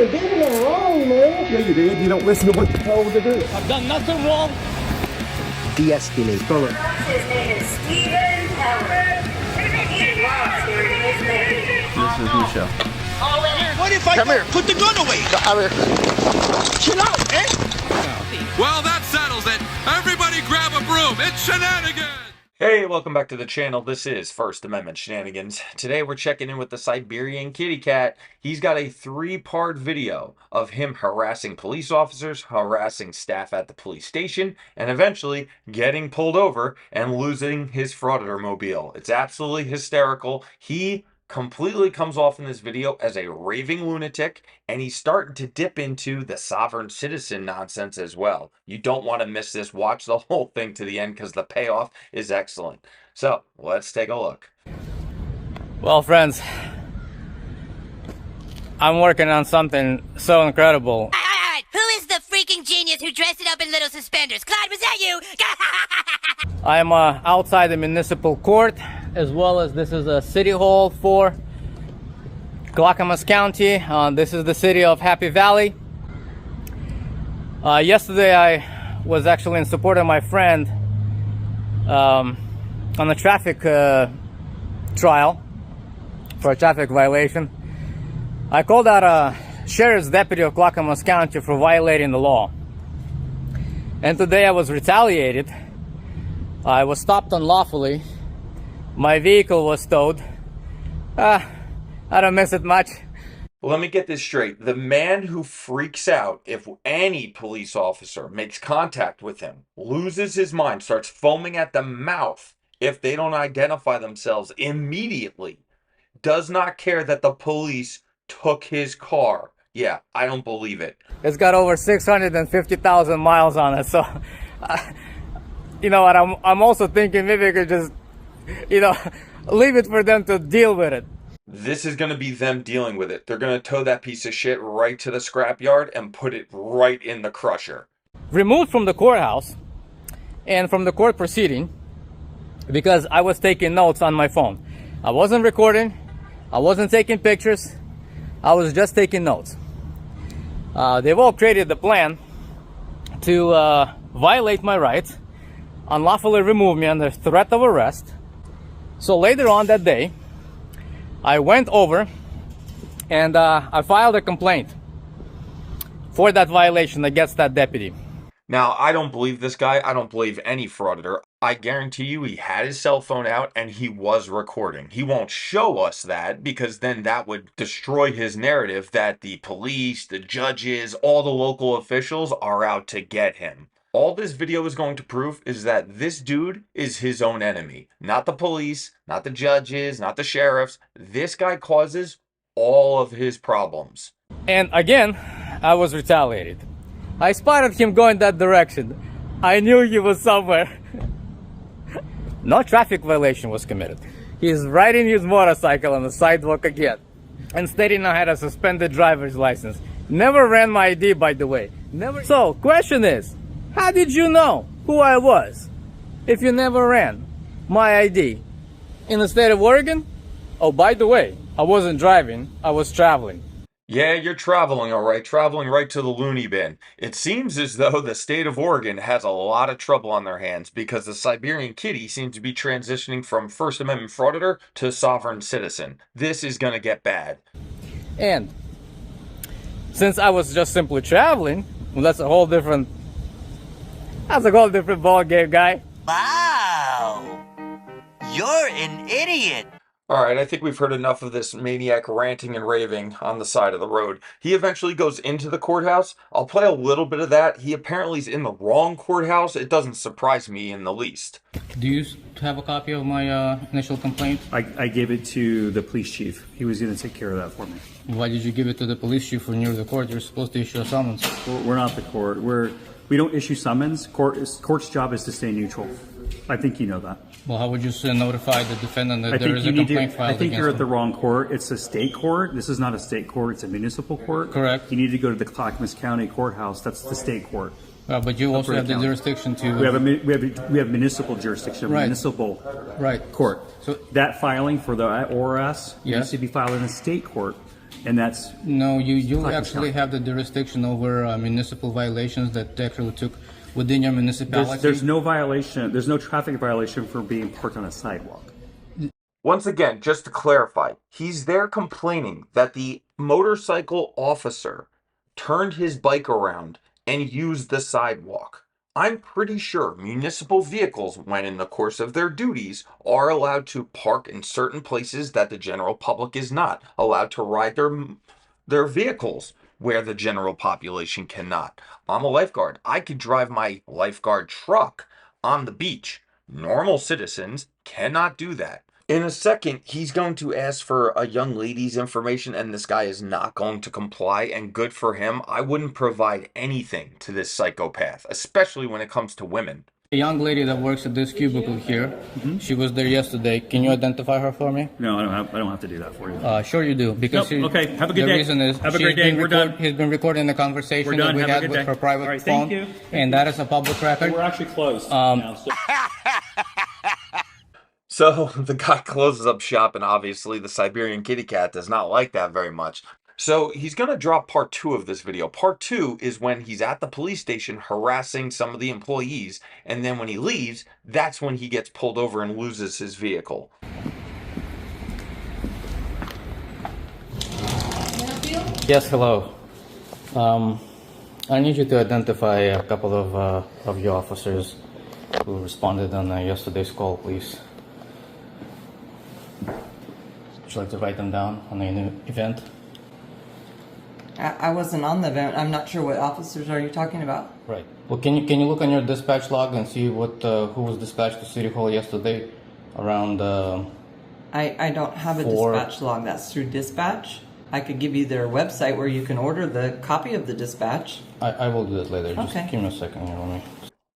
didn't do nothing wrong, man. Yeah, you did. You don't listen to what you told to do. I've done nothing wrong. De-escalate. Spell it. His name is Stephen Howard. He loves hearing his name. This is Michelle. What if I put the gun away? Come here. Chill out, eh? Well, that settles it. Everybody grab a broom. It's shenanigans. Hey, welcome back to the channel. This is First Amendment Shenanigans. Today we're checking in with the Siberian kitty cat. He's got a 3-part video of him harassing police officers, harassing staff at the police station, and eventually getting pulled over and losing his Frauditor mobile. It's absolutely hysterical. He completely comes off in this video as a raving lunatic, and he's starting to dip into the sovereign citizen nonsense as well. You don't want to miss this. Watch the whole thing to the end because the payoff is excellent. So let's take a look. Well, friends, I'm working on something so incredible. All right. Who is the freaking genius who dressed it up in little suspenders? Clyde, was that you? I'm outside the municipal court, as well as this is a city hall for Clackamas County. This is the city of Happy Valley. Yesterday I was actually in support of my friend on a traffic trial for a traffic violation. I called out a sheriff's deputy of Clackamas County for violating the law. And today I was retaliated. I was stopped unlawfully. My vehicle was towed. I don't miss it much. Let me get this straight. The man who freaks out if any police officer makes contact with him, loses his mind, starts foaming at the mouth if they don't identify themselves immediately, does not care that the police took his car. Yeah, I don't believe it. It's got over 650,000 miles on it, so you know what, I'm also thinking maybe I could just, leave it for them to deal with it. This is going to be them dealing with it. They're going to tow that piece of shit right to the scrapyard and put it right in the crusher. Removed from the courthouse and from the court proceeding because I was taking notes on my phone. I wasn't recording. I wasn't taking pictures. I was just taking notes. They've all created the plan to violate my rights, unlawfully remove me under threat of arrest. So later on that day, I went over and I filed a complaint for that violation against that deputy. Now, I don't believe this guy. I don't believe any frauditor. I guarantee you he had his cell phone out and he was recording. He won't show us that because then that would destroy his narrative that the police, the judges, all the local officials are out to get him. All this video is going to prove is that this dude is his own enemy. Not the police, not the judges, not the sheriffs. This guy causes all of his problems. And again, I was retaliated. I spotted him going that direction. I knew he was somewhere. No traffic violation was committed. He's riding his motorcycle on the sidewalk again and stating I had a suspended driver's license. Never ran my ID, by the way. Never. So, question is, how did you know who I was if you never ran my ID in the state of Oregon? Oh, by the way, I wasn't driving, I was traveling. Yeah, you're traveling, all right, traveling right to the loony bin. It seems as though the state of Oregon has a lot of trouble on their hands because the Siberian kitty seems to be transitioning from First Amendment Frauditor to sovereign citizen. This is going to get bad. And since I was just simply traveling, well, that's a whole different ball game, guy. Wow. You're an idiot. All right, I think we've heard enough of this maniac ranting and raving on the side of the road. He eventually goes into the courthouse. I'll play a little bit of that. He apparently is in the wrong courthouse. It doesn't surprise me in the least. Do you have a copy of my initial complaint? I gave it to the police chief. He was going to take care of that for me. Why did you give it to the police chief when you're the court? You're supposed to issue a summons. We're not the court. We don't issue summons. Court's job is to stay neutral. I think you know that. Well, how would you notify the defendant that there is a complaint filed against him? I think you're at the wrong court. It's a state court. This is not a state court. It's a municipal court. Correct. You need to go to the Clackamas County Courthouse. That's the state court. But you also have the jurisdiction to... We have municipal jurisdiction, right. Municipal court. So that filing for the ORS needs to be filed in a state court. And that's... No, you actually have the jurisdiction over municipal violations that actually took within your municipality. There's no violation, there's no traffic violation for being parked on a sidewalk. Once again, just to clarify, he's there complaining that the motorcycle officer turned his bike around and used the sidewalk. I'm pretty sure municipal vehicles, when in the course of their duties, are allowed to park in certain places that the general public is not allowed to ride their vehicles where the general population cannot. I'm a lifeguard. I could drive my lifeguard truck on the beach. Normal citizens cannot do that. In a second, he's going to ask for a young lady's information, and this guy is not going to comply, and good for him. I wouldn't provide anything to this psychopath, especially when it comes to women. A young lady that works at this cubicle here, she was there yesterday. Can you identify her for me? No, I don't have to do that for you. Sure you do, because okay, have a good the day. reason is have a great day. We're done. He's been recording the conversation that we Have a had good with day. her private All right, phone, thank you. and that is a public record. We're actually closed now, so. So the guy closes up shop, and obviously the Siberian kitty cat does not like that very much. So he's going to drop part 2 of this video. Part 2 is when he's at the police station harassing some of the employees, and then when he leaves, that's when he gets pulled over and loses his vehicle. Yes, hello. I need you to identify a couple of your officers who responded on yesterday's call, please. Would you like to write them down on the event? I wasn't on the event. I'm not sure what officers are you talking about. Right. Well, can you look on your dispatch log and see what who was dispatched to City Hall yesterday around I don't have a dispatch log. That's through dispatch. I could give you their website where you can order the copy of the dispatch. I will do that later. Okay. Just give me a second here, let me.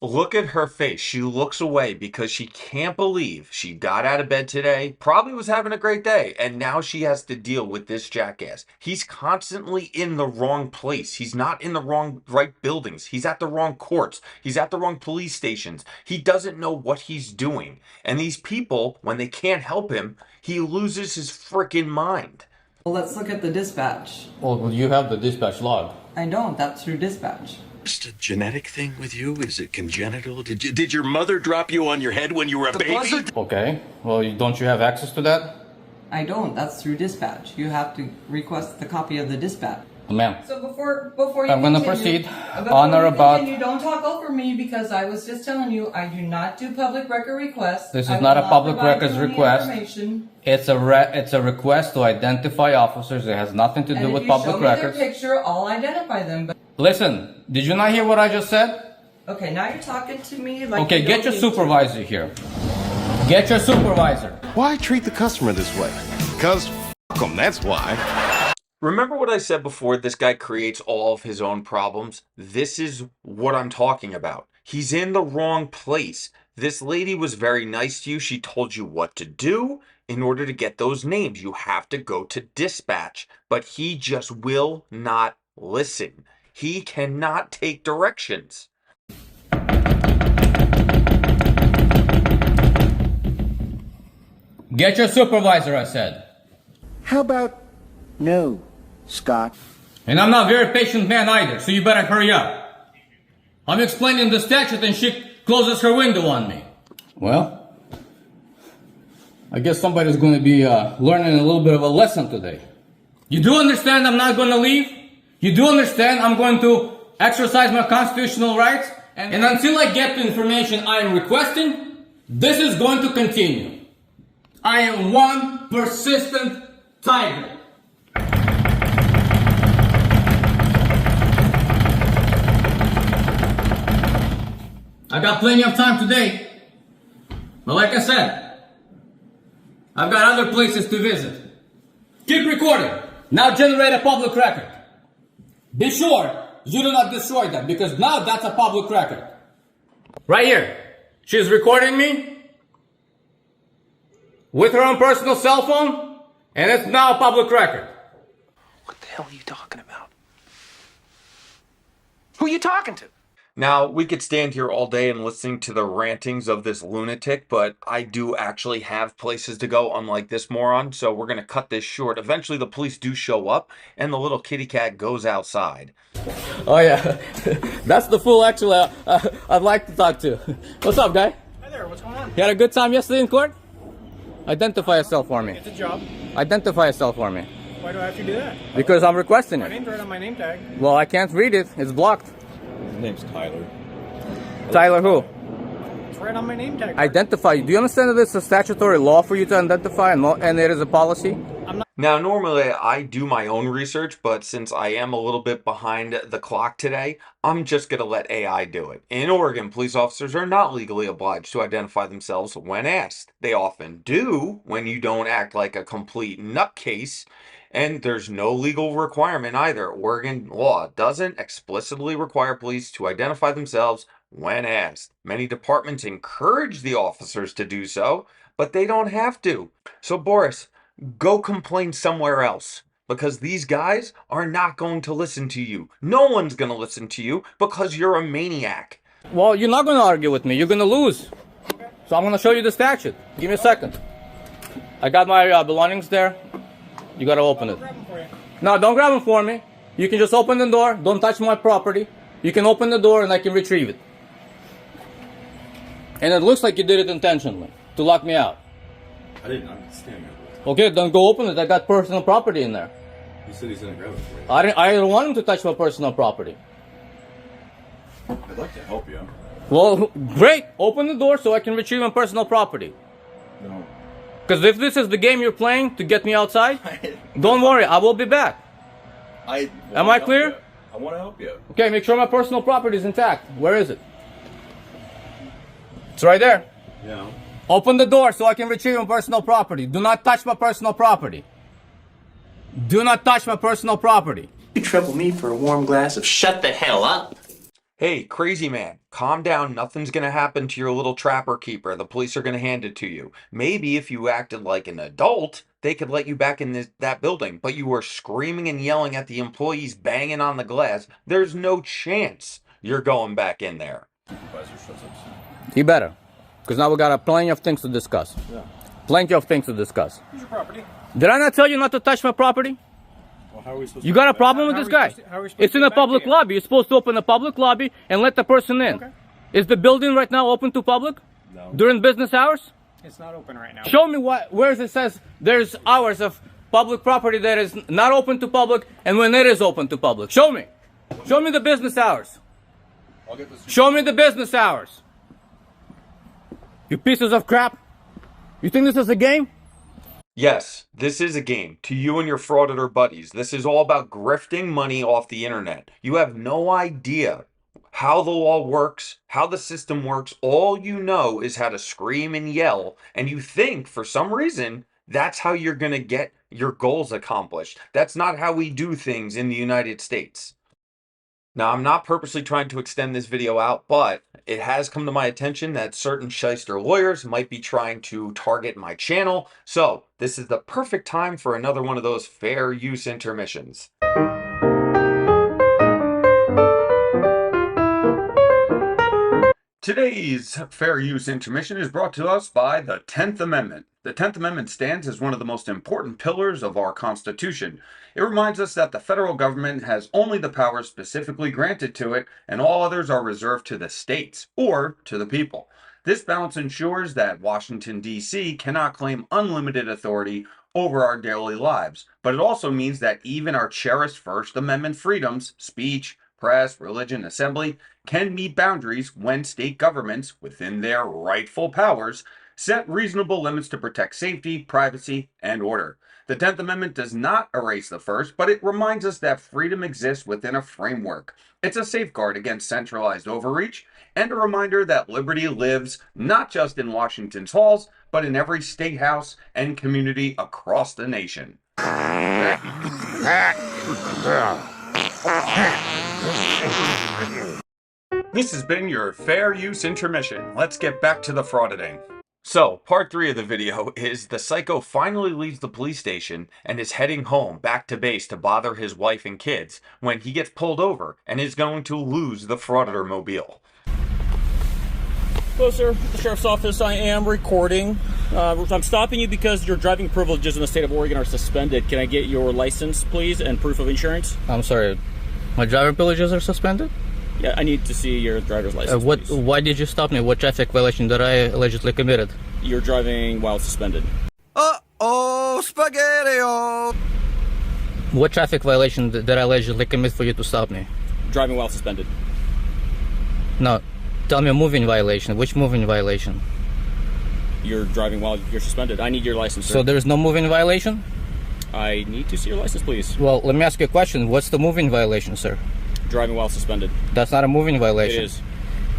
Look at her face. She looks away because she can't believe she got out of bed today, probably was having a great day, and now she has to deal with this jackass. He's constantly in the wrong place. He's not in the right buildings. He's at the wrong courts. He's at the wrong police stations. He doesn't know what he's doing. And these people, when they can't help him, he loses his freaking mind. Well, let's look at the dispatch. Well, you have the dispatch log. I don't. That's through dispatch. Just a genetic thing with you? Is it congenital? Did your mother drop you on your head when you were a baby? Okay. Well, don't you have access to that? I don't. That's through dispatch. You have to request the copy of the dispatch. Ma'am. So before you I'm going to continue, proceed on or about. Don't talk over me because I was just telling you I do not do public record requests. This is not a public records request. It's a request to identify officers. It has nothing to do with public records. If you show me their picture, I'll identify them. But listen, did you not hear what I just said? okay, now you're talking to me like. Okay, get your supervisor here. Get your supervisor. Why treat the customer this way? Because f*** them, that's why. Remember what I said before? This guy creates all of his own problems. This is what I'm talking about. He's in the wrong place. This lady was very nice to you. She told you what to do. In order to get those names, you have to go to dispatch. But he just will not listen. He cannot take directions. Get your supervisor, I said. How about no, Scott? And I'm not a very patient man either, so you better hurry up. I'm explaining the statute and she closes her window on me. Well, I guess somebody's going to be learning a little bit of a lesson today. You do understand I'm not going to leave? You do understand I'm going to exercise my constitutional rights? And until I get the information I am requesting, this is going to continue. I am one persistent tiger. I got plenty of time today. But like I said, I've got other places to visit. Keep recording. Now generate a public record. Be sure you do not destroy that because now that's a public record. Right here. She's recording me with her own personal cell phone and it's now a public record. What the hell are you talking about? Who are you talking to? Now, we could stand here all day and listening to the rantings of this lunatic, but I do actually have places to go, unlike this moron, so we're going to cut this short. Eventually, the police do show up, and the little kitty cat goes outside. Oh, yeah. That's the fool, actually, I'd like to talk to. What's up, guy? Hi there, what's going on? You had a good time yesterday in court? Identify yourself for me. It's a job. Identify yourself for me. Why do I have to do that? Because I'm requesting My it. name's right on my name tag. Well, I can't read it. It's blocked. His name's Tyler. Tyler who? It's right on my name tag. Identify. Do you understand that it's a statutory law for you to identify and it is a policy? Now, normally I do my own research, but since I am a little bit behind the clock today, I'm just going to let AI do it. In Oregon, police officers are not legally obliged to identify themselves when asked. They often do when you don't act like a complete nutcase, and there's no legal requirement either. Oregon law doesn't explicitly require police to identify themselves when asked. Many departments encourage the officers to do so, but they don't have to. So, Boris, go complain somewhere else, because these guys are not going to listen to you. No one's going to listen to you because you're a maniac. Well, you're not going to argue with me. You're going to lose. So I'm going to show you the statute. Give me a second. I got my belongings there. You got to open it. No, don't grab them for me. You can just open the door. Don't touch my property. You can open the door and I can retrieve it. And it looks like you did it intentionally to lock me out. I didn't understand that. Okay, then go open it. I got personal property in there. He said he's gonna grab it for you. I don't want him to touch my personal property. I'd like to help you. Well, great. Open the door so I can retrieve my personal property. No. Because if this is the game you're playing to get me outside, don't worry, I will be back. Am I clear? I want to help you. Okay, make sure my personal property is intact. Where is it? It's right there. Yeah. Open the door so I can retrieve my personal property. Do not touch my personal property. Do not touch my personal property. You trouble me for a warm glass of shut the hell up. Hey, crazy man, calm down. Nothing's going to happen to your little trapper keeper. The police are going to hand it to you. Maybe if you acted like an adult, they could let you back in that building. But you were screaming and yelling at the employees, banging on the glass. There's no chance you're going back in there. You better. Because now we got plenty of things to discuss. Yeah. Plenty of things to discuss. Where's your property? Did I not tell you not to touch my property? Well, how are we supposed You to got a problem with this guy? It's in a public lobby. You're supposed to open a public lobby and let the person in. Okay. Is the building right now open to public? No. During business hours? It's not open right now. Show me where it says there's hours of public property that is not open to public and when it is open to public. Show me. Show me the business hours. I'll get this. Show me the business hours. You pieces of crap. You think this is a game? Yes, this is a game. To you and your Frauditor buddies, this is all about grifting money off the internet. You have no idea how the law works, how the system works. All you know is how to scream and yell, and you think, for some reason, that's how you're going to get your goals accomplished. That's not how we do things in the United States. Now, I'm not purposely trying to extend this video out, but it has come to my attention that certain shyster lawyers might be trying to target my channel. So this is the perfect time for another one of those fair use intermissions. Today's fair use intermission is brought to us by the 10th Amendment. The 10th Amendment stands as one of the most important pillars of our Constitution. It reminds us that the federal government has only the powers specifically granted to it, and all others are reserved to the states or to the people. This balance ensures that Washington, D.C. cannot claim unlimited authority over our daily lives, but it also means that even our cherished First Amendment freedoms, speech, press, religion, assembly, can meet boundaries when state governments, within their rightful powers, set reasonable limits to protect safety, privacy, and order. The 10th Amendment does not erase the first, but it reminds us that freedom exists within a framework. It's a safeguard against centralized overreach, and a reminder that liberty lives not just in Washington's halls, but in every state house and community across the nation. This has been your fair use intermission. Let's get back to the frauditing. So, part 3 of the video is the psycho finally leaves the police station and is heading home back to base to bother his wife and kids when he gets pulled over and is going to lose the Frauditor mobile. Hello, sir. The sheriff's office. I am recording. I'm stopping you because your driving privileges in the state of Oregon are suspended. Can I get your license, please, and proof of insurance? I'm sorry. My driving privileges are suspended? Yeah, I need to see your driver's license. Please. Why did you stop me? What traffic violation did I allegedly committed? You're driving while suspended. Uh-oh, spaghetti-o! What traffic violation did I allegedly commit for you to stop me? Driving while suspended. No, tell me a moving violation. Which moving violation? You're driving while you're suspended. I need your license, sir. So there's no moving violation? I need to see your license, please. Well, let me ask you a question. What's the moving violation, sir? Driving while suspended. That's not a moving violation. It is.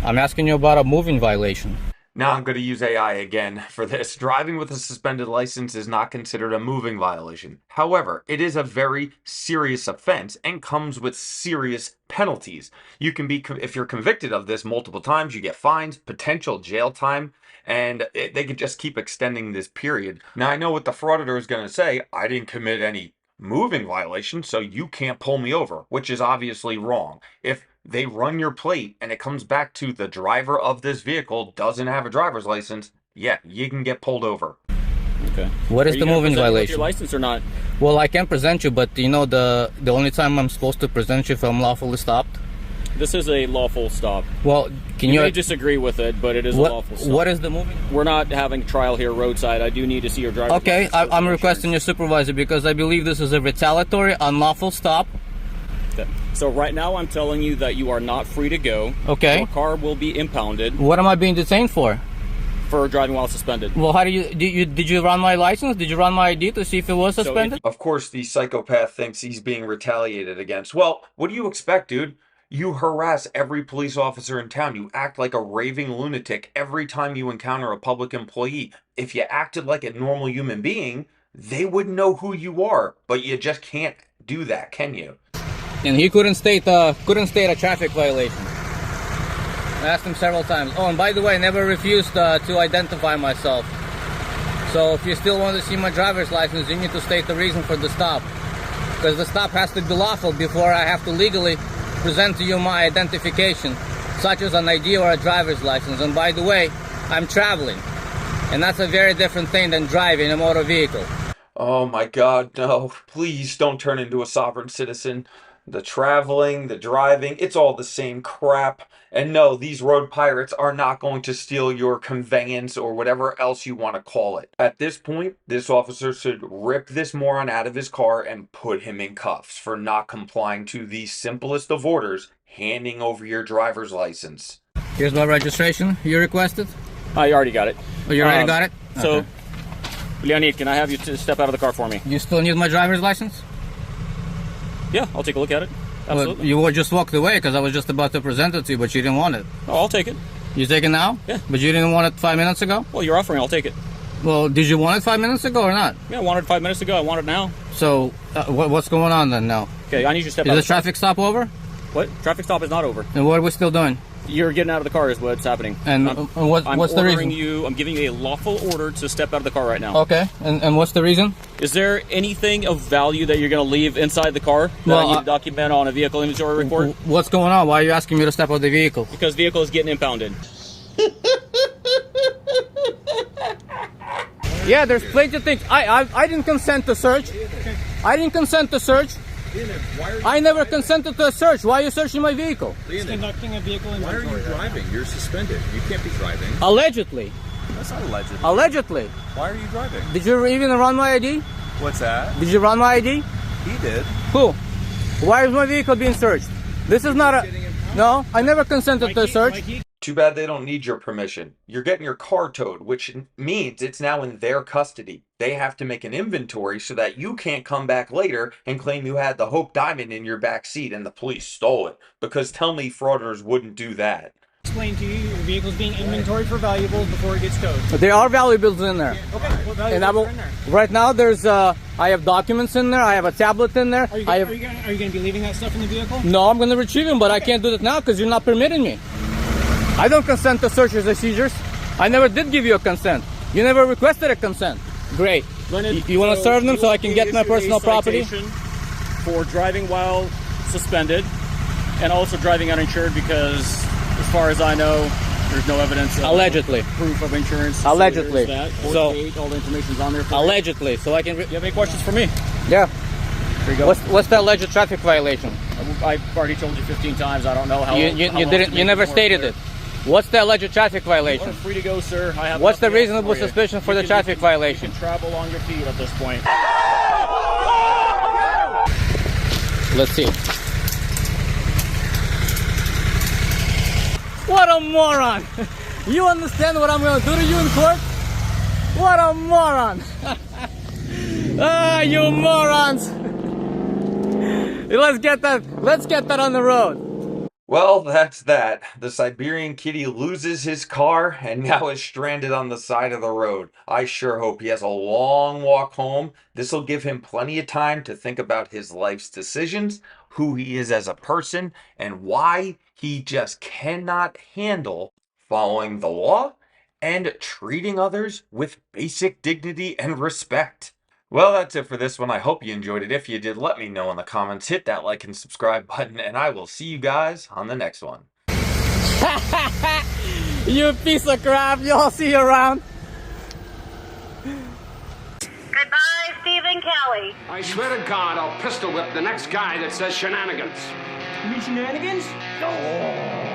I'm asking you about a moving violation. Now I'm going to use AI again for this. Driving with a suspended license is not considered a moving violation. However, it is a very serious offense and comes with serious penalties. You can be, if you're convicted of this multiple times, you get fines, potential jail time, and they could just keep extending this period. Now I know what the Frauditor is going to say. I didn't commit any moving violation, so you can't pull me over, which is obviously wrong. If they run your plate and it comes back to the driver of this vehicle doesn't have a driver's license, yeah, you can get pulled over. Okay. What is the moving violation? Your license or not? Well, I can present you, but you know the only time I'm supposed to present you if I'm lawfully stopped? This is a lawful stop. Well, can you may disagree with it, but it is a lawful stop. What is the moving? We're not having trial here roadside. I do need to see your driver's license. Okay, I'm requesting your supervisor because I believe this is a retaliatory, unlawful stop. Okay. So right now I'm telling you that you are not free to go. Okay. Your car will be impounded. What am I being detained for? For driving while suspended. Well, how did you run my license? Did you run my ID to see if it was suspended? Of course, the psychopath thinks he's being retaliated against. Well, what do you expect, dude? You harass every police officer in town. You act like a raving lunatic every time you encounter a public employee. If you acted like a normal human being, they wouldn't know who you are. But you just can't do that, can you? And he couldn't state a traffic violation. I asked him several times. Oh, and by the way, I never refused to identify myself. So if you still want to see my driver's license, you need to state the reason for the stop. Because the stop has to be lawful before I have to legally present to you my identification, such as an ID or a driver's license. And by the way, I'm traveling. And that's a very different thing than driving a motor vehicle. Oh my God, no. Please don't turn into a sovereign citizen. The traveling, the driving, it's all the same crap. And no, these road pirates are not going to steal your conveyance or whatever else you want to call it. At this point, this officer should rip this moron out of his car and put him in cuffs for not complying to the simplest of orders, handing over your driver's license. Here's my registration you requested. You already got it. Oh, you already got it? So, okay. Leonid, can I have you to step out of the car for me? You still need my driver's license? Yeah, I'll take a look at it. Absolutely. Well, you just walked away because I was just about to present it to you, but you didn't want it. Oh, I'll take it. You take it now? Yeah. But you didn't want it 5 minutes ago? Well, you're offering, I'll take it. Well, did you want it 5 minutes ago or not? Yeah, I wanted it 5 minutes ago. I want it now. So, what's going on then now? Okay, I need you to step out. Is the traffic stop over? What? Traffic stop is not over. And what are we still doing? You're getting out of the car is what's happening. And what's the reason? I'm giving you a lawful order to step out of the car right now. Okay, and what's the reason? Is there anything of value that you're going to leave inside the car that I need to document on a vehicle inventory report? What's going on? Why are you asking me to step out of the vehicle? Because the vehicle is getting impounded. Yeah, there's plenty of things. I didn't consent to search. I didn't consent to search. I never consented to a search. Why are you searching my vehicle? He's conducting a vehicle inventory. Why are you driving? You're suspended. You can't be driving. Allegedly. That's not allegedly. Allegedly. Why are you driving? Did you even run my ID? What's that? Did you run my ID? He did. Who? Why is my vehicle being searched? This is not a... No, I never consented to a search. Too bad they don't need your permission. You're getting your car towed, which means it's now in their custody. They have to make an inventory so that you can't come back later and claim you had the Hope Diamond in your back seat and the police stole it. Because tell me frauditors wouldn't do that. Explain to you, your vehicle's being inventoried for valuables before it gets towed. There are valuables in there. Okay, what valuables are in there? Right now, there's I have documents in there. I have a tablet in there. Are you going to be leaving that stuff in the vehicle? No, I'm going to retrieve them, but I can't do that now because you're not permitting me. I don't consent to searches and seizures. I never did give you a consent. You never requested a consent. Great. You want to serve them so I can get my personal property? For driving while suspended and also driving uninsured because, as far as I know, there's no evidence of allegedly proof of insurance. Allegedly. So all the information's on there. Allegedly. So I can. You have any questions for me? Yeah. Here you go. What's the alleged traffic violation? I've already told you 15 times. I don't know how. You didn't. You never stated it. What's the alleged traffic violation? You're free to go, sir. I have. What's the reasonable suspicion for the traffic violation? You can travel on your feet at this point. Let's see. What a moron! You understand what I'm going to do to you in court? What a moron! Ah, you morons! Let's get that on the road. Well, that's that. The Siberian kitty loses his car and now is stranded on the side of the road. I sure hope he has a long walk home. This will give him plenty of time to think about his life's decisions, who he is as a person, and why he just cannot handle following the law and treating others with basic dignity and respect. Well, that's it for this one. I hope you enjoyed it. If you did, let me know in the comments. Hit that like and subscribe button, and I will see you guys on the next one. You piece of crap. Y'all see you around. Goodbye, Stephen Kelly. I swear to God, I'll pistol whip the next guy that says shenanigans. You mean shenanigans? Oh.